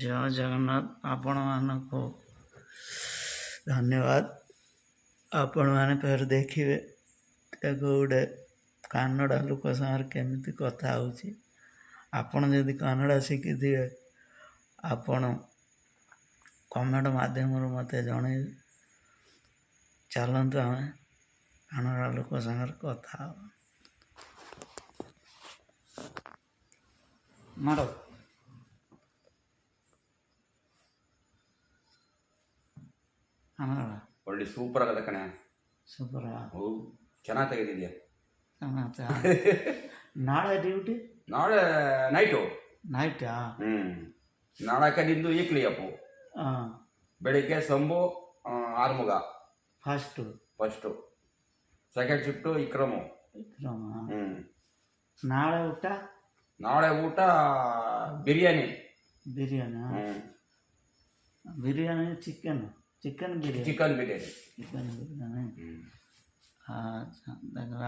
जय जगन्नाथ आपण मानक धन्यवाद। आपण मैंने फिर देखिए गोटे कन्नड़ा लोक सागर केमी कथा हो जदि कन्नड़ा शिखी थे आपण कमेंट मध्यम मत जन चलतु आम कन्नड़ा लोक सागर कथा मारो ಕನ್ನಡ ಒಳ್ಳೆ ಸೂಪರ್ ಆಗದ ಕಣೆ. ಸೂಪರ್. ಓ ಚೆನ್ನಾಗಿ ತೆಗೆದಿದ್ಯಾ. ನಾಳೆ ಡ್ಯೂಟಿ? ನಾಳೆ ನೈಟಾ? ನಾಳೆ ನಿಂದು ಈಕ್ಲಿ ಅಪ್ಪು. ಬೆಳಿಗ್ಗೆ ಸಂಭು ಆರ್ಮುಗ ಫಸ್ಟು, ಸೆಕೆಂಡ್ ಶಿಫ್ಟು ಇಕ್ರಮು. ನಾಳೆ ಊಟ ಬಿರಿಯಾನಿ. ಬಿರಿಯಾನಿ ಚಿಕನ್ ಬಿರಿಯಾನಿ.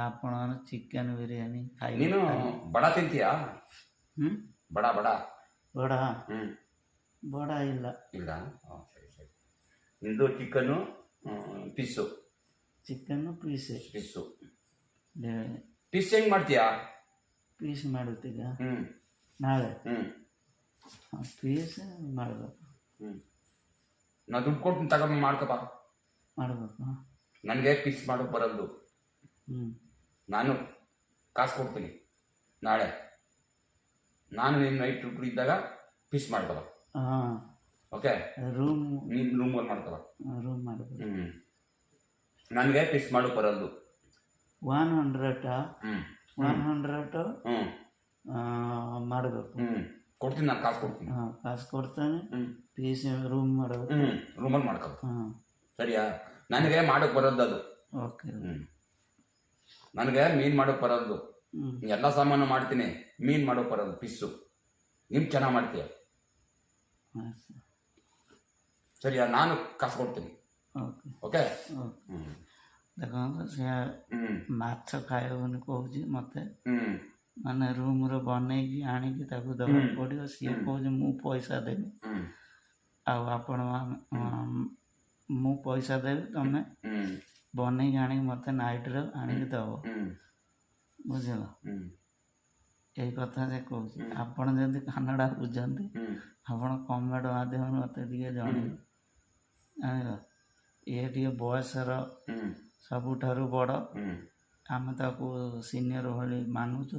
ଆପଣ ଚିକେନ୍ ବିରିୟାନୀ ଖାଇ ನೀನು ಬಡ ತಿಂತೀಯಾ? ಬಡ ಇಲ್ಲ ಸರಿ ಸರಿ. ನಿಂದು ಚಿಕನ್ನು ಪೀಸು. ಪೀಸ್ ಹೆಂಗ್ ಮಾಡ್ತೀಯಾ? ಪೀಸ್ ಮಾಡುತ್ತೀಗ ನಾಳೆ ಪೀಸ್ ಮಾಡಬೇಕು. ನಾ ದುಡ್ಡು ಕೊಟ್ಟು ತಗೊಂಡು ಮಾಡ್ಕಪ್ಪ. ಮಾಡಬೇಕು. ನನಗೆ ಪೀಸ್ ಮಾಡೋಕೆ ಬರಲ್ದು. ನಾನು ಕಾಸು ಕೊಡ್ತೀನಿ ನಾಳೆ. ನಾನು ನಿನ್ನ ನೈಟ್ ಡ್ಯೂಟಿ ಇದ್ದಾಗ ಪೀಸ್ ಮಾಡ್ಕೋ. ಓಕೆ? ನೀನು ರೂಮಲ್ಲಿ ಮಾಡ್ಕೋ. ನನಗೆ ಪೀಸ್ ಮಾಡೋಕೆ ಬರಲ್ದು. 100 ಮಾಡಬೇಕು. ಕೊಡ್ತೀನಿ, ನಾನು ಕಾಸು ಕೊಡ್ತೀನಿ. ಕಾಸು ಕೊಡ್ತಾನೆ. ಪೀಸ್ ರೂಮ್ ಮಾಡಬೇಕು. ರೂಮಲ್ಲಿ ಮಾಡ್ಕೋ. ಸರಿಯಾ? ನನಗೆ ಮಾಡೋಕೆ ಬರೋದು ಅದು. ಓಕೆ. ನನಗೆ ಮೀನು ಮಾಡೋಕೆ ಬರೋದು. ಎಲ್ಲ ಸಾಮಾನು ಮಾಡ್ತೀನಿ, ಮೀನು ಮಾಡೋಕೆ ಬರೋದು ಪಿಸ್ಸು. ನೀನು ಚೆನ್ನಾಗಿ ಮಾಡ್ತೀಯ. ಸರಿಯಾ? ನಾನು ಕಾಸು ಕೊಡ್ತೀನಿ. ಓಕೆ? ଦେଖନ୍ତୁ ସେ ମାଛ ଖାଇବନି କହୁଛି ମୋତେ, ମାନେ ରୁମ୍ରେ ବନେଇକି ଆଣିକି ତାକୁ ଦେବାକୁ ପଡ଼ିବ। ସିଏ କହୁଛି ମୁଁ ପଇସା ଦେବି, ଆଉ ଆପଣ ମୁଁ ପଇସା ଦେବି, ତମେ ବନେଇକି ଆଣିକି ମୋତେ ନାଇଟ୍ରେ ଆଣିକି ଦେବ, ବୁଝିଲ? ଏଇ କଥା ସେ କହୁଛି। ଆପଣ ଯଦି କନ୍ନଡ଼ା ବୁଝନ୍ତି ଆପଣ କମେଣ୍ଟ ମାଧ୍ୟମରେ ମୋତେ ଟିକେ ଜଣେଇବେ, ଜାଣିଲ? ଇଏ ଟିକେ ବୟସର ସବୁଠାରୁ ବଡ଼, ଆମେ ତାକୁ ସିନିୟର ଭଳି ମାନୁଛୁ।